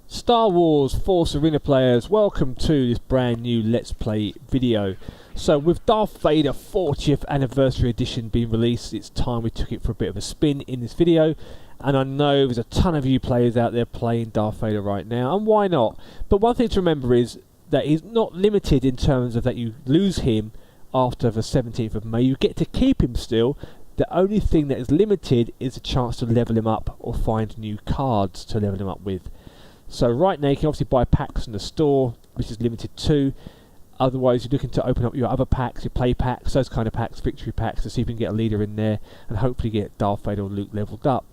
Star Wars Force Arena players, welcome to this brand new Let's Play video. So with Darth Vader 40th Anniversary Edition being released, it's time we took it for a bit of a spin in this video. And I know there's a ton of you players out there playing Darth Vader right now, and why not? But one thing to remember is that he's not limited in terms of that you lose him after the 17th of May. You get to keep him still. The only thing that is limited is a chance to level him up or find new cards to level him up with. So right now you can obviously buy packs in the store, which is limited too. Otherwise you're looking to open up your other packs, your play packs, those kind of packs, victory packs, to see if you can get a leader in there and hopefully get Darth Vader or Luke leveled up.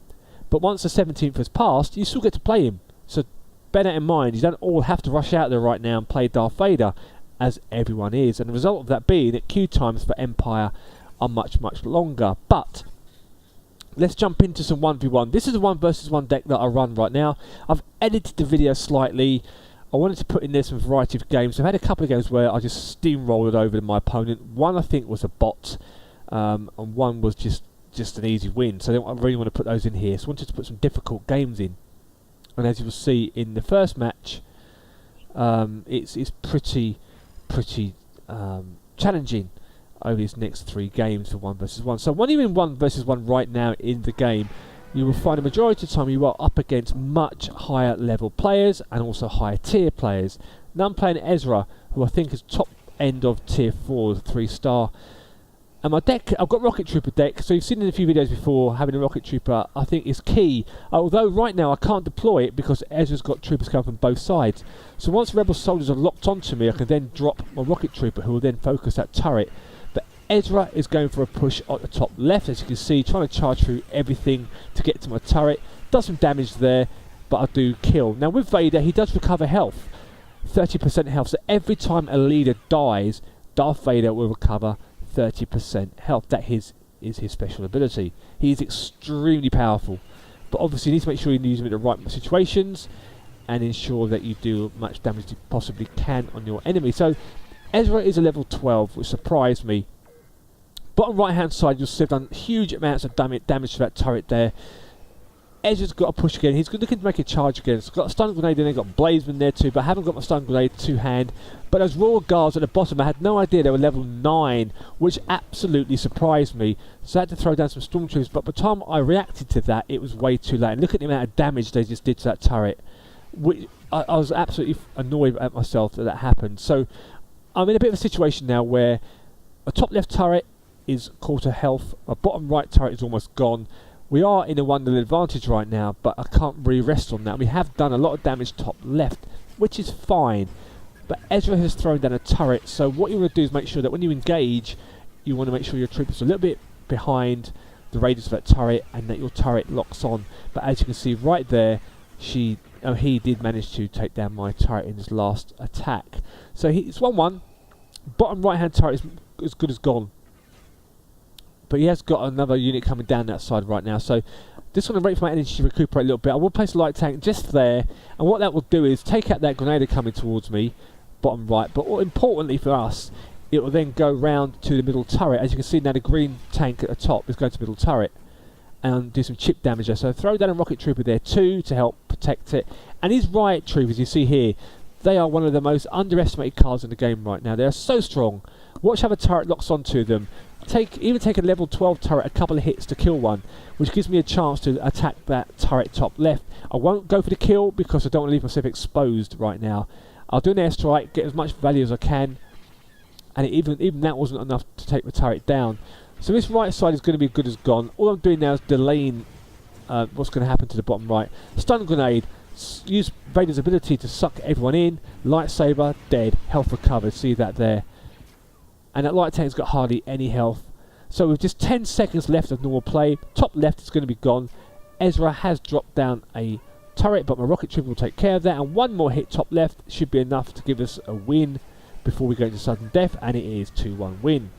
But once the 17th has passed, you still get to play him. So bear that in mind, you don't all have to rush out there right now and play Darth Vader, as everyone is. And the result of that being that queue times for Empire are much longer. But let's jump into some 1v1. This is a 1 versus 1 deck that I run right now. I've edited the video slightly. I wanted to put in there some variety of games. I've had a couple of games where I just steamrolled over my opponent. One I think was a bot, and one was just an easy win. So I really want to put those in here. So I wanted to put some difficult games in. And as you will see in the first match, it's pretty challenging over these next 3 games for 1 versus 1. So when you're in 1 versus 1 right now in the game, you will find a majority of the time you are up against much higher level players and also higher tier players. Now I'm playing Ezra, who I think is top end of tier 4, 3-star. And my deck, I've got Rocket Trooper deck, so you've seen in a few videos before, having a Rocket Trooper I think is key. Although right now I can't deploy it because Ezra's got troopers coming from both sides. So once Rebel soldiers are locked onto me, I can then drop my Rocket Trooper, who will then focus that turret. But Ezra is going for a push at the top left, as you can see, trying to charge through everything to get to my turret. Does some damage there, but I do kill. Now with Vader, he does recover health, 30% health. So every time a leader dies, Darth Vader will recover 30% health. That is his special ability. He is extremely powerful, but obviously you need to make sure you use him in the right situations and ensure that you do as much damage as you possibly can on your enemy. So Ezra is a level 12, which surprised me. Bottom right hand side, you'll see I've done huge amounts of damage to that turret there. Ezra's got a push again. He's looking to make a charge again. So I've got a stun grenade in there, got Blazeman there too, but I haven't got my stun grenade to hand. But those Royal Guards at the bottom, I had no idea they were level 9, which absolutely surprised me. So I had to throw down some Stormtroopers, but by the time I reacted to that, it was way too late. And look at the amount of damage they just did to that turret. I was absolutely annoyed at myself that happened. So I'm in a bit of a situation now where a top left turret is quarter health, a bottom right turret is almost gone. We are in a 1-0 advantage right now, but I can't really rest on that. We have done a lot of damage top left, which is fine. But Ezra has thrown down a turret, so what you want to do is make sure that when you engage, you want to make sure your troopers are a little bit behind the radius of that turret and that your turret locks on. But as you can see right there, he did manage to take down my turret in his last attack. So it's 1-1. Bottom right hand turret is as good as gone. But he has got another unit coming down that side right now. So just going to wait for my energy to recuperate a little bit. I will place a light tank just there. And what that will do is take out that grenadier coming towards me, bottom right. But more importantly for us, it will then go round to the middle turret. As you can see now, the green tank at the top is going to middle turret and do some chip damage there. So throw down a Rocket Trooper there too to help protect it. And these Riot Troopers you see here, they are one of the most underestimated cards in the game right now. They are so strong. Watch how the turret locks onto them. Even take a level 12 turret a couple of hits to kill one, which gives me a chance to attack that turret top left. I won't go for the kill because I don't want to leave myself exposed right now. I'll do an airstrike, get as much value as I can, and even that wasn't enough to take the turret down. So this right side is going to be good as gone. All I'm doing now is delaying what's going to happen to the bottom right. Stun grenade, use Vader's ability to suck everyone in. Lightsaber, dead, health recovered, see that there. And that light tank's got hardly any health. So with just 10 seconds left of normal play, top left is going to be gone. Ezra has dropped down a turret, but my Rocket Trooper will take care of that. And one more hit top left should be enough to give us a win before we go into sudden death. And it is 2-1 win.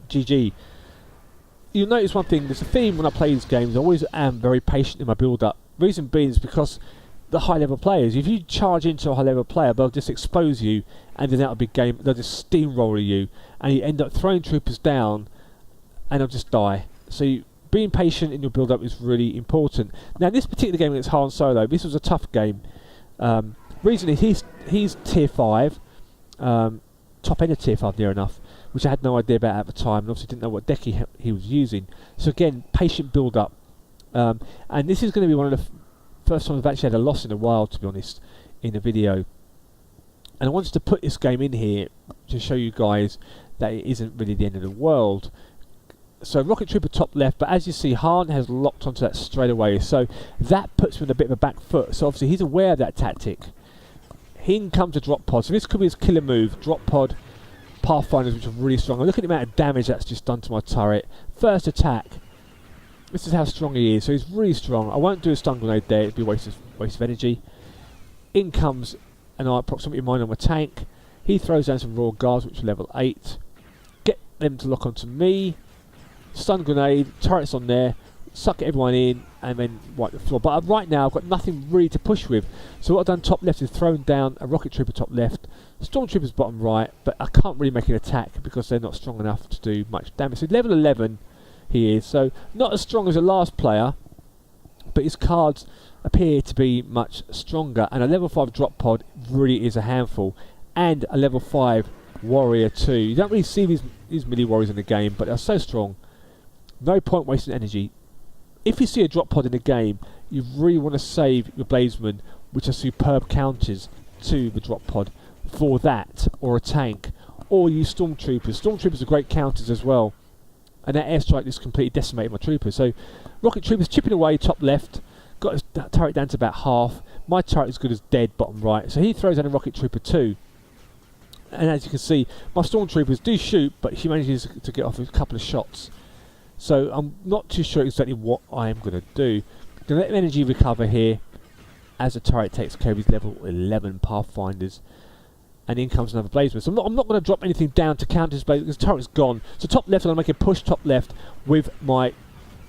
GG. You'll notice one thing, there's a theme when I play these games. I always am very patient in my build-up. Reason being is because the high level players, if you charge into a high level player, they'll just expose you, and then that'll be game. They'll just steamroller you, and you end up throwing troopers down, and they'll just die. So being patient in your build up is really important. Now in this particular game against Han Solo, this was a tough game. Reason is he's tier 5, top end of tier 5 near enough, which I had no idea about at the time, and obviously didn't know what deck he was using. So again, patient build up, and this is going to be one of the first times I've actually had a loss in a while, to be honest, in a video. And I wanted to put this game in here to show you guys that it isn't really the end of the world. So Rocket Trooper top left, but as you see, Han has locked onto that straight away, so that puts him in a bit of a back foot. So obviously he's aware of that tactic. In comes a drop pod, so this could be his killer move. Drop pod, Pathfinders, which are really strong. Look at the amount of damage that's just done to my turret. First attack. This is how strong he is, so he's really strong. I won't do a stun grenade there, it'd be a waste of energy. In comes an proximity mine on my tank. He throws down some raw guards, which are level 8. Get them to lock onto me. Stun grenade, turrets on there, suck everyone in, and then wipe the floor. But right now I've got nothing really to push with. So what I've done top left is thrown down a Rocket Trooper top left, Stormtroopers bottom right, but I can't really make an attack because they're not strong enough to do much damage. So level 11 he is, so not as strong as the last player, but his cards appear to be much stronger, and a level 5 drop pod really is a handful, and a level 5 warrior too. You don't really see these melee warriors in the game, but they're so strong. No point wasting energy. If you see a drop pod in the game, you really want to save your Bladesmen, which are superb counters to the drop pod, for that, or a tank, or use Stormtroopers. Stormtroopers are great counters as well, and that airstrike just completely decimated my troopers. So Rocket Troopers chipping away top left, got his turret down to about half. My turret is good as dead bottom right, so he throws down a Rocket Trooper too. And as you can see, my Stormtroopers do shoot, but he manages to get off a couple of shots. So I'm not too sure exactly what I am going to do. I'm going to let energy recover here as the turret takes care of his level 11 Pathfinders. And in comes another Bladesman. So I'm not going to drop anything down to counter his Bladesman because the turret's gone. So top left, I'm going to make a push top left with my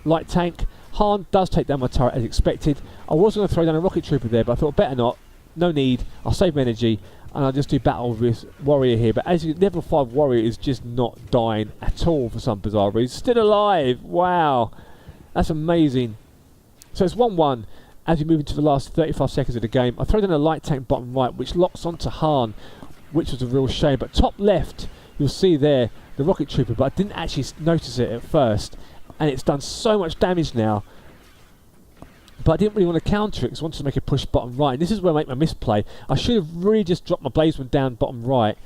light tank. Han does take down my turret as expected. I was going to throw down a Rocket Trooper there, but I thought better not. No need. I'll save my energy. And I'll just do battle with this warrior here. But as you level 5 warrior is just not dying at all for some bizarre reason. Still alive. Wow. That's amazing. So it's 1-1 as we move into the last 35 seconds of the game. I throw down a light tank bottom right, which locks onto Han, which was a real shame. But top left, you'll see there the Rocket Trooper, but I didn't actually notice it at first. And it's done so much damage now. But I didn't really want to counter it because I wanted to make a push bottom right. And this is where I make my misplay. I should have really just dropped my Bladesman down bottom right,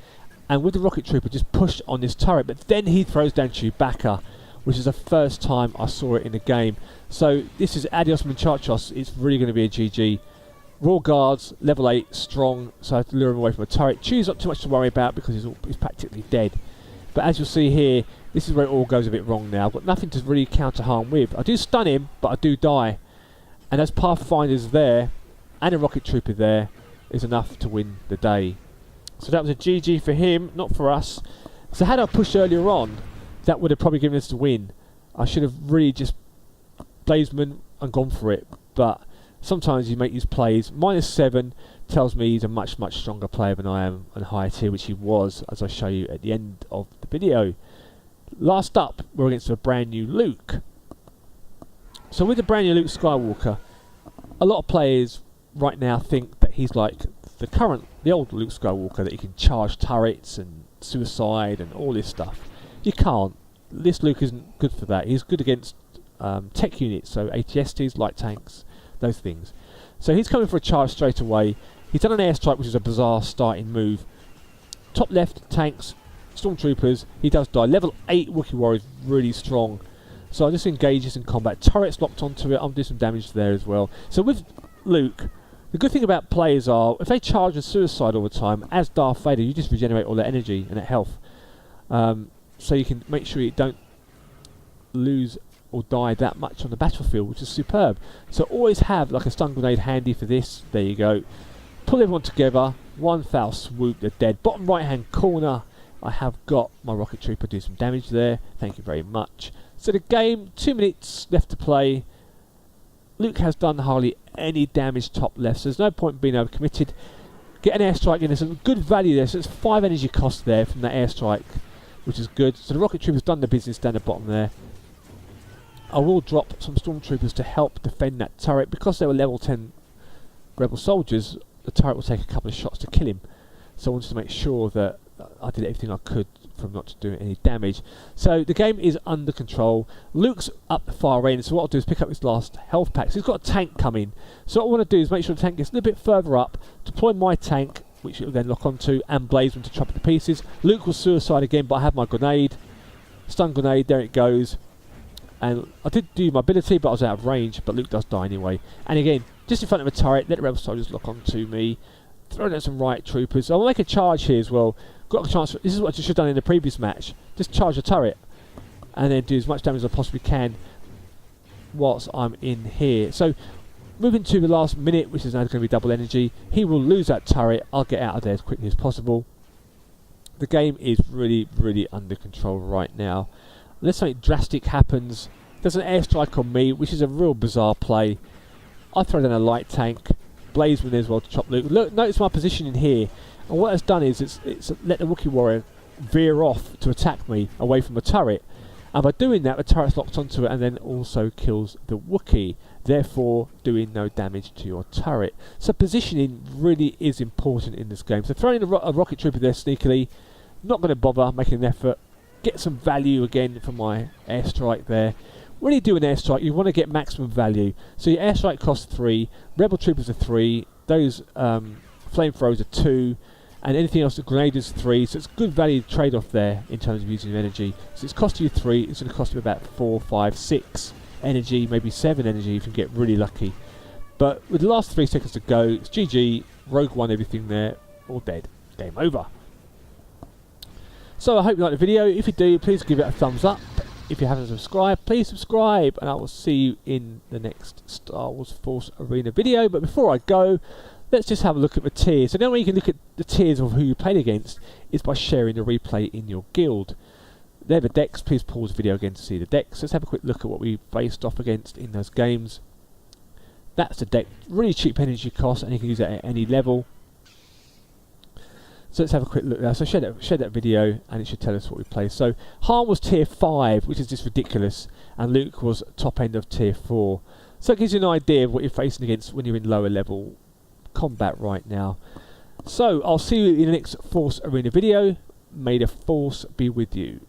and with the Rocket Trooper just pushed on this turret. But then he throws down Chewbacca, which is the first time I saw it in the game. So this is adios muchachos. It's really going to be a GG. Raw guards, level 8, strong, so I have to lure him away from a turret. Chew's not too much to worry about because he's practically dead. But as you'll see here, this is where it all goes a bit wrong now. I've got nothing to really counter harm with. I do stun him, but I do die. And as Pathfinders there, and a Rocket Trooper there, is enough to win the day. So that was a GG for him, not for us. So had I pushed earlier on, that would have probably given us the win. I should have really just Bladesman and gone for it. But sometimes you make these plays. -7 tells me he's a much, much stronger player than I am, and higher tier, which he was, as I show you at the end of the video. Last up, we're against a brand new Luke. So with the brand new Luke Skywalker, a lot of players right now think that he's like the old Luke Skywalker, that he can charge turrets and suicide and all this stuff. You can't. This Luke isn't good for that. He's good against tech units, so ATSTs, light tanks, those things. So he's coming for a charge straight away. He's done an airstrike, which is a bizarre starting move. Top left, tanks, Stormtroopers. He does die. Level 8 Wookiee Warrior is really strong. So I just engage this in combat. Turrets locked onto it. I'll do some damage there as well. So with Luke, the good thing about players are, if they charge with suicide all the time, as Darth Vader, you just regenerate all that energy and that health. So you can make sure you don't lose or die that much on the battlefield, which is superb. So always have like a stun grenade handy for this. There you go. Pull everyone together. One foul swoop, they're dead. Bottom right hand corner, I have got my Rocket Trooper do some damage there. Thank you very much. So the game, 2 minutes left to play. Luke has done hardly any damage top left, so there's no point in being overcommitted. Get an airstrike in, there's some good value there, so it's 5 energy cost there from that airstrike, which is good. So the Rocket Trooper's done the business down the bottom there. I will drop some Stormtroopers to help defend that turret. Because they were level 10 Rebel soldiers, the turret will take a couple of shots to kill him. So I wanted to make sure that I did everything I could from not to do any damage. So the game is under control. Luke's up the far end, so what I'll do is pick up his last health pack. So he's got a tank coming. So what I want to do is make sure the tank gets a little bit further up, deploy my tank, which it will then lock onto, and blaze them to chop it to pieces. Luke will suicide again, but I have my grenade. Stun grenade, there it goes. And I did do my ability, but I was out of range, but Luke does die anyway. And again, just in front of a turret, let the rebel soldiers lock onto me. Throw down some riot troopers. I'll make a charge here as well. Got a chance. This is what I should have done in the previous match. Just charge a turret and then do as much damage as I possibly can whilst I'm in here. So moving to the last minute, which is now going to be double energy. He will lose that turret. I'll get out of there as quickly as possible. The game is really, really under control right now. Unless something drastic happens, there's an airstrike on me, which is a real bizarre play. I throw down a light tank. Blaze with as well to chop Luke. Look, notice my position in here, and what it's done is it's let the Wookiee warrior veer off to attack me away from the turret, and by doing that the turret's locked onto it and then also kills the Wookiee, therefore doing no damage to your turret. So positioning really is important in this game. So throwing a rocket trooper there sneakily, not going to bother making an effort, get some value again for my airstrike there. When you do an airstrike, you want to get maximum value. So your airstrike costs 3, rebel troopers are 3, those flamethrowers are 2, and anything else, the grenade is 3. So it's good value trade-off there in terms of using your energy. So it's costing you 3. It's going to cost you about 4, 5, 6 energy, maybe 7 energy if you get really lucky. But with the last 3 seconds to go, it's GG. Rogue won everything there, all dead. Game over. So I hope you liked the video. If you do, please give it a thumbs up. If you haven't subscribed, please subscribe, and I will see you in the next Star Wars Force Arena video. But before I go, let's just have a look at the tiers. So the only way you can look at the tiers of who you played against is by sharing the replay in your guild. They're the decks. Please pause the video again to see the decks. Let's have a quick look at what we faced off against in those games. That's the deck. Really cheap energy cost, and you can use it at any level. So let's have a quick look there. So share that video, and it should tell us what we played. So Han was tier 5, which is just ridiculous, and Luke was top end of tier 4. So it gives you an idea of what you're facing against when you're in lower level combat right now. So I'll see you in the next Force Arena video. May the Force be with you.